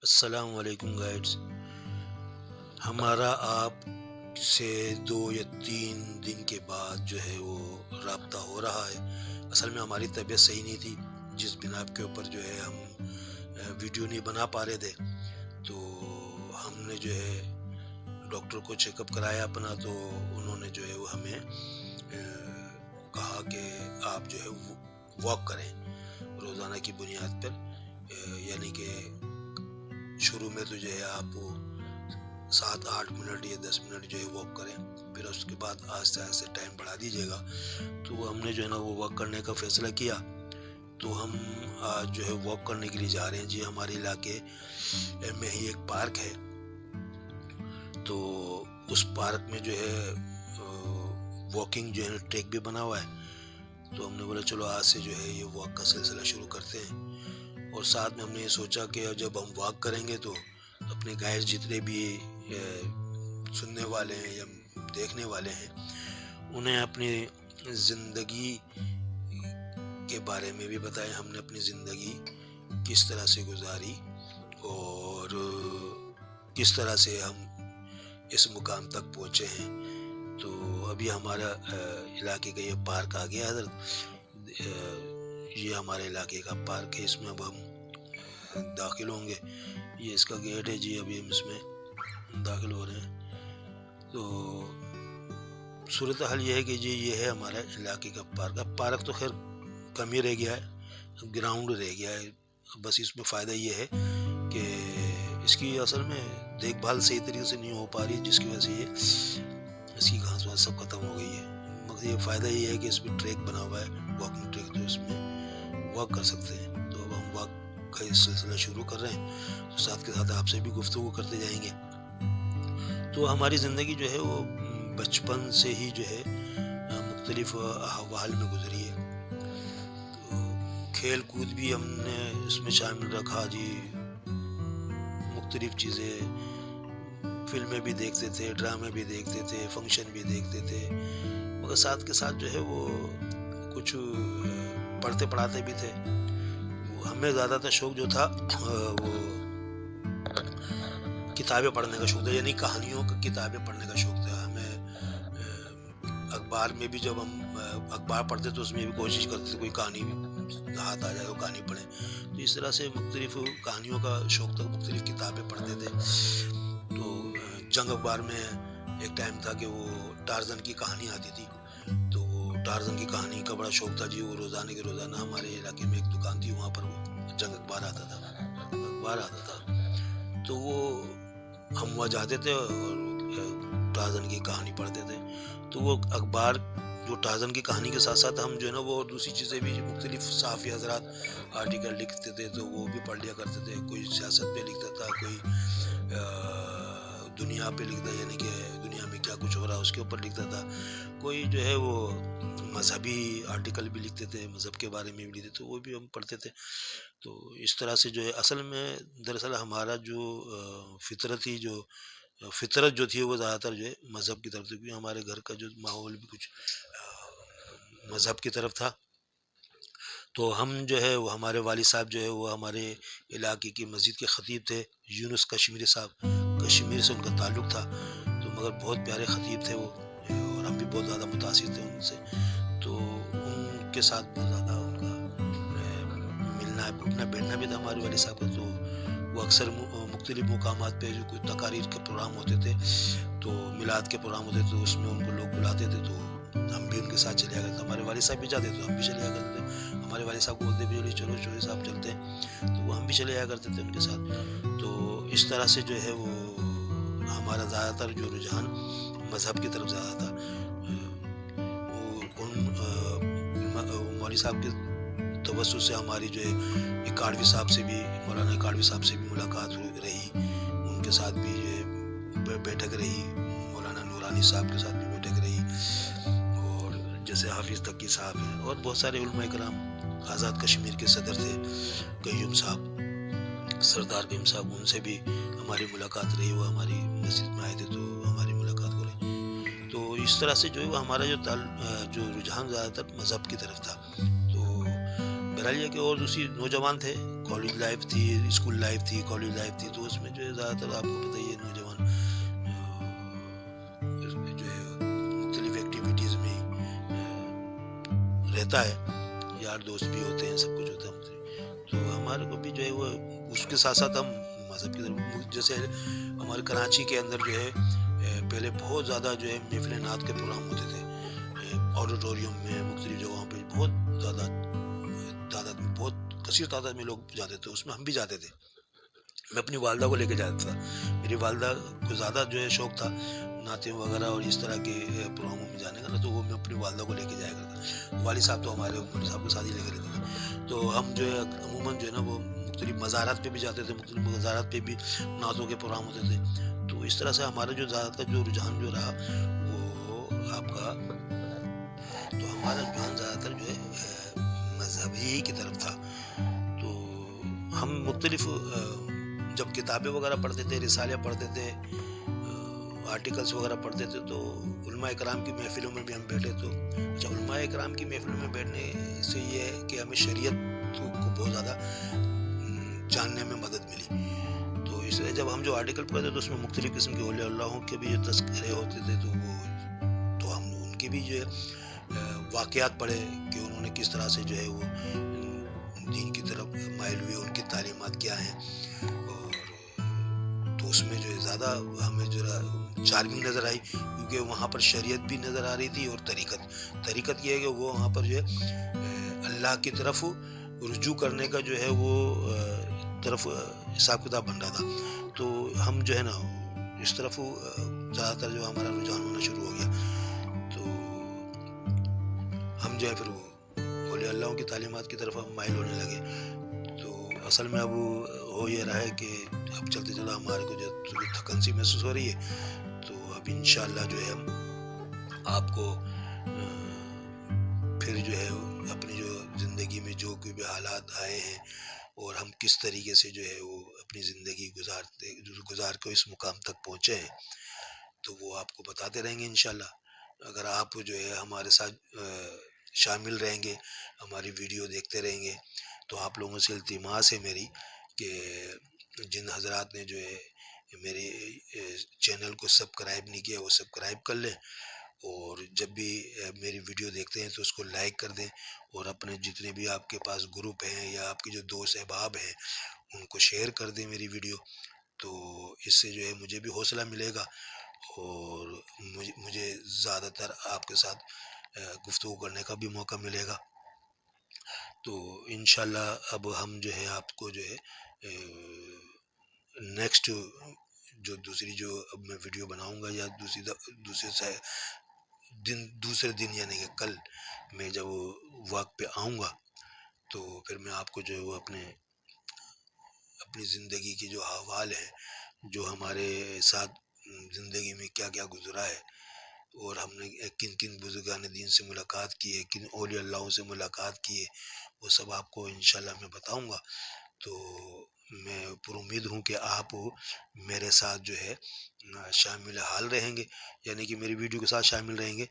السلام علیکم گائیڈز. ہمارا آپ سے 2 یا 3 دن کے بعد جو ہے وہ رابطہ ہو رہا ہے. اصل میں ہماری طبیعت صحیح نہیں تھی، جس بنا کے اوپر جو ہے ہم ویڈیو نہیں بنا پا رہے تھے. تو ہم نے جو ہے ڈاکٹر کو چیک اپ کرایا اپنا، تو انہوں نے جو ہے وہ ہمیں کہا کہ آپ جو ہے واک کریں روزانہ کی بنیاد پر. یعنی کہ شروع میں تو جو ہے آپ 7-8 منٹ یا 10 منٹ جو ہے واک کریں، پھر اس کے بعد آہستہ آہستہ ٹائم بڑھا دیجیے گا. تو ہم نے جو ہے نا وہ واک کرنے کا فیصلہ کیا. تو ہم آج جو ہے واک کرنے کے لیے جا رہے ہیں. جی ہمارے علاقے میں ہی ایک پارک ہے، تو اس پارک میں جو ہے واکنگ جو ہے ٹریک بھی بنا ہوا ہے. تو ہم نے بولا چلو آج سے جو ہے یہ واک کا سلسلہ شروع کرتے ہیں. اور ساتھ میں ہم نے یہ سوچا کہ جب ہم واک کریں گے تو اپنے گائیڈ جتنے بھی سننے والے ہیں یا دیکھنے والے ہیں، انہیں اپنی زندگی کے بارے میں بھی بتائیں. ہم نے اپنی زندگی کس طرح سے گزاری اور کس طرح سے ہم اس مقام تک پہنچے ہیں. تو ابھی ہمارا علاقے کا یہ پارک آ گیا حضرت. یہ ہمارے علاقے کا پارک ہے، اس میں اب ہم داخل ہوں گے. یہ اس کا گیٹ ہے. جی ابھی ہم اس میں داخل ہو رہے ہیں. تو صورتحال یہ ہے کہ جی یہ ہے ہمارا علاقے کا پارک. اب پارک تو خیر کم ہی رہ گیا ہے، گراؤنڈ رہ گیا ہے. بس اس میں فائدہ یہ ہے کہ اس کی اصل میں دیکھ بھال صحیح طریقے سے نہیں ہو پا رہی، جس کی وجہ سے اس کی گھاس واس سب ختم ہو گئی ہے. مگر یہ فائدہ یہ ہے کہ اس میں ٹریک بنا ہوا ہے، واکنگ ٹریک، تو اس میں واک کر سکتے ہیں. تو اب ہم واک کا یہ سلسلہ شروع کر رہے ہیں، تو ساتھ کے ساتھ آپ سے بھی گفتگو کرتے جائیں گے. تو ہماری زندگی جو ہے وہ بچپن سے ہی جو ہے مختلف احوال میں گزری ہے. کھیل کود بھی ہم نے اس میں شامل رکھا. جی مختلف چیزیں، فلمیں بھی دیکھتے تھے، ڈرامے بھی دیکھتے تھے، فنکشن بھی دیکھتے تھے. مگر ساتھ کے ساتھ جو ہے وہ کچھ پڑھتے پڑھاتے بھی تھے. ہمیں زیادہ تر شوق جو تھا وہ کتابیں پڑھنے کا شوق تھا، یعنی کہانیوں کی کتابیں پڑھنے کا شوق تھا ہمیں. اخبار میں بھی جب ہم اخبار پڑھتے تو اس میں بھی کوشش کرتے تھے کوئی کہانی ہاتھ آ جائے تو کہانی پڑھیں. تو اس طرح سے مختلف کہانیوں کا شوق تھا، مختلف کتابیں پڑھتے تھے. تو جنگ اخبار میں ایک ٹائم تھا کہ وہ ٹارزن کی کہانی آتی تھی. تو وہ ٹارزن کی کہانی کا بڑا شوق تھا. جی وہ روزانہ کے روزانہ ہمارے علاقے میں ایک دکان تھی، وہاں پر وہ جنگ اخبار آتا تھا. تو وہ ہم وہاں جاتے تھے اور ٹارزن کی کہانی پڑھتے تھے. تو وہ اخبار جو ٹارزن کی کہانی کے ساتھ ساتھ ہم جو ہے نا وہ دوسری چیزیں بھی، مختلف صحافی حضرات آرٹیکل لکھتے تھے تو وہ بھی پڑھ لیا کرتے تھے. کوئی سیاست پہ لکھتا تھا، کوئی دنیا پہ لکھتا، یعنی کہ دنیا میں کیا کچھ ہو رہا ہے اس کے اوپر لکھتا تھا. کوئی جو ہے وہ مذہبی آرٹیکل بھی لکھتے تھے، مذہب کے بارے میں بھی لکھتے تھے، وہ بھی ہم پڑھتے تھے. تو اس طرح سے جو ہے اصل میں دراصل ہمارا جو فطرت جو تھی وہ زیادہ تر جو ہے مذہب کی طرف تھی، کیونکہ ہمارے گھر کا جو ماحول بھی کچھ مذہب کی طرف تھا. تو ہم جو ہے وہ ہمارے والد صاحب جو ہے وہ ہمارے علاقے کی مسجد کے خطیب تھے، یونس کشمیری صاحب. کشمیر سے ان کا تعلق تھا، تو مگر بہت پیارے خطیب تھے وہ، اور ہم بھی بہت زیادہ متاثر تھے ان سے. تو ان کے ساتھ بہت زیادہ ان کا ملنا اٹھنا بیٹھنا بھی تھا ہمارے والد صاحب کا. تو وہ اکثر مختلف مقامات پہ جو کوئی تقاریر کے پروگرام ہوتے تھے، تو میلاد کے پروگرام ہوتے تھے، تو اس میں ان کو لوگ بلاتے تھے، تو ہم بھی ان کے ساتھ چلے آیا کرتے. ہمارے والد صاحب بھی جاتے تو ہم بھی چلے آیا کرتے تھے. ہمارے والد صاحب کو بولتے بھی چلو چلو صاحب چلتے ہیں، تو وہ ہم بھی چلے آیا کرتے تھے ان کے ساتھ. تو اس طرح سے جو ہے وہ ہمارا زیادہ تر جو رجحان مذہب کی طرف زیادہ تھا. مولوی صاحب کے توسط سے ہماری جو ہے اکاڑوی صاحب سے بھی، مولانا اکاڑوی صاحب سے بھی ملاقات رہی. ان کے ساتھ بھی جو ہے بیٹھک رہی. مولانا نورانی صاحب کے ساتھ بھی بیٹھک رہی. اور جیسے حافظ تقی صاحب ہیں اور بہت سارے علماء کرام، آزاد کشمیر کے صدر تھے قیوم صاحب، سردار قیوم صاحب، ان سے بھی ہماری ملاقات رہی. وہ ہماری مسجد میں آئے تھے تو ہماری ملاقات ہو رہی. تو اس طرح سے جو ہے وہ ہمارا جو رجحان زیادہ تر مذہب کی طرف تھا. تو بہرحال یہ کہ اور دوسری نوجوان تھے، کالج لائف تھی، اسکول لائف تھی، کالج لائف تھی، تو اس میں جو ہے زیادہ تر آپ کو پتہ ہی ہے نوجوان جو ہے مختلف ایکٹیویٹیز میں رہتا ہے، یار دوست بھی ہوتے ہیں، سب کچھ ہوتا ہے مختلف. تو ہمارے کو بھی جو ہے وہ اس کے ساتھ ساتھ ہم مذہب کی طرف، جیسے ہمارے کراچی کے اندر جو ہے پہلے بہت زیادہ جو ہے محفل نعت کے پروگرام ہوتے تھے آڈیٹوریم میں، مختلف جگہوں پہ بہت زیادہ تعداد میں، بہت کثیر تعداد میں لوگ جاتے تھے، اس میں ہم بھی جاتے تھے. میں اپنی والدہ کو لے کے جاتا تھا، میری والدہ کو زیادہ جو ہے شوق تھا نعتیں وغیرہ اور اس طرح کے پروگراموں میں جانے کا نا، تو وہ میں اپنی والدہ کو لے کے جایا کرتا. والد صاحب تو ہمارے والد صاحب کو ساتھ ہی لے کے رہتے تھے، تو ہم جو ہے عموماً جو ہے نا وہ مختلف مزارات پہ بھی جاتے تھے، مختلف مزارات پہ بھی نعتوں کے پروگرام ہوتے تھے. تو اس طرح سے ہمارا جو زیادہ تر جو رجحان جو رہا وہ آپ کا، تو ہمارا رجحان زیادہ تر جو ہے مذہبی کی طرف تھا. تو ہم مختلف جب کتابیں وغیرہ پڑھتے تھے، رسالے پڑھتے تھے، آرٹیکلس وغیرہ پڑھتے تھے، تو علماء اکرام کی محفلوں میں بھی ہم بیٹھے. تو اچھا، علماء اکرام کی محفلوں میں بیٹھنے سے یہ ہے کہ ہمیں شریعت کو بہت زیادہ جاننے میں مدد ملی. تو اس لیے جب ہم جو آرٹیکل پڑھتے تو اس میں مختلف قسم کے اولیاء اللہ کے بھی جو تذکرے ہوتے تھے، تو ہم ان کے بھی جو ہے واقعات پڑھے کہ انہوں نے کس طرح سے جو ہے وہ دین کی طرف مائل ہوئے، ان کی تعلیمات کیا ہیں. اور تو اس میں جو ہے زیادہ ہمیں جو چارمنگ نظر آئی، کیونکہ وہاں پر شریعت بھی نظر آ رہی تھی اور طریقت یہ ہے کہ وہ وہاں پر جو ہے اللہ کی طرف رجوع کرنے کا جو ہے وہ طرف حساب کتاب بن رہا تھا. تو ہم جو ہے نا اس طرف زیادہ تر جو ہمارا رجحان ہونا شروع ہو گیا. تو ہم جو ہے پھر وہ اولیاء اللہ کی تعلیمات کی طرف ہم مائل ہونے لگے. تو اصل میں اب ہو یہ رہا ہے کہ اب چلتے چلتے ہمارے کو جو تھوڑی تھکن سی محسوس ہو رہی ہے. تو اب انشاءاللہ جو ہے ہم آپ کو پھر جو ہے اپنی جو زندگی میں جو کوئی بھی حالات آئے ہیں اور ہم کس طریقے سے جو ہے وہ اپنی زندگی گزار کے اس مقام تک پہنچے ہیں، تو وہ آپ کو بتاتے رہیں گے انشاءاللہ. اگر آپ جو ہے ہمارے ساتھ شامل رہیں گے، ہماری ویڈیو دیکھتے رہیں گے، تو آپ لوگوں سے التماس ہے میری کہ جن حضرات نے جو ہے میرے چینل کو سبسکرائب نہیں کیا وہ سبسکرائب کر لیں، اور جب بھی میری ویڈیو دیکھتے ہیں تو اس کو لائک کر دیں، اور اپنے جتنے بھی آپ کے پاس گروپ ہیں یا آپ کے جو دوست احباب ہیں ان کو شیئر کر دیں میری ویڈیو. تو اس سے جو ہے مجھے بھی حوصلہ ملے گا اور مجھے زیادہ تر آپ کے ساتھ گفتگو کرنے کا بھی موقع ملے گا. تو انشاءاللہ اب ہم جو ہے آپ کو جو ہے نیکسٹ جو دوسری جو اب میں ویڈیو بناؤں گا یا دوسرے دن یعنی کہ کل میں جب واک پہ آؤں گا، تو پھر میں آپ کو جو ہے وہ اپنی زندگی کی جو احوال ہیں، جو ہمارے ساتھ زندگی میں کیا کیا گزرا ہے، اور ہم نے کن کن بزرگان دین سے ملاقات کی ہے، کن اولیاء اللہ سے ملاقات کی ہے، وہ سب آپ کو انشاءاللہ میں بتاؤں گا. تو میں پر امید ہوں کہ آپ میرے ساتھ جو ہے شامل حال رہیں گے، یعنی کہ میری ویڈیو کے ساتھ شامل رہیں گے.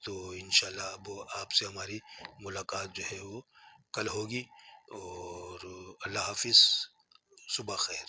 تو انشاءاللہ اب آپ سے ہماری ملاقات جو ہے وہ کل ہوگی. اور اللہ حافظ، صبح خیر.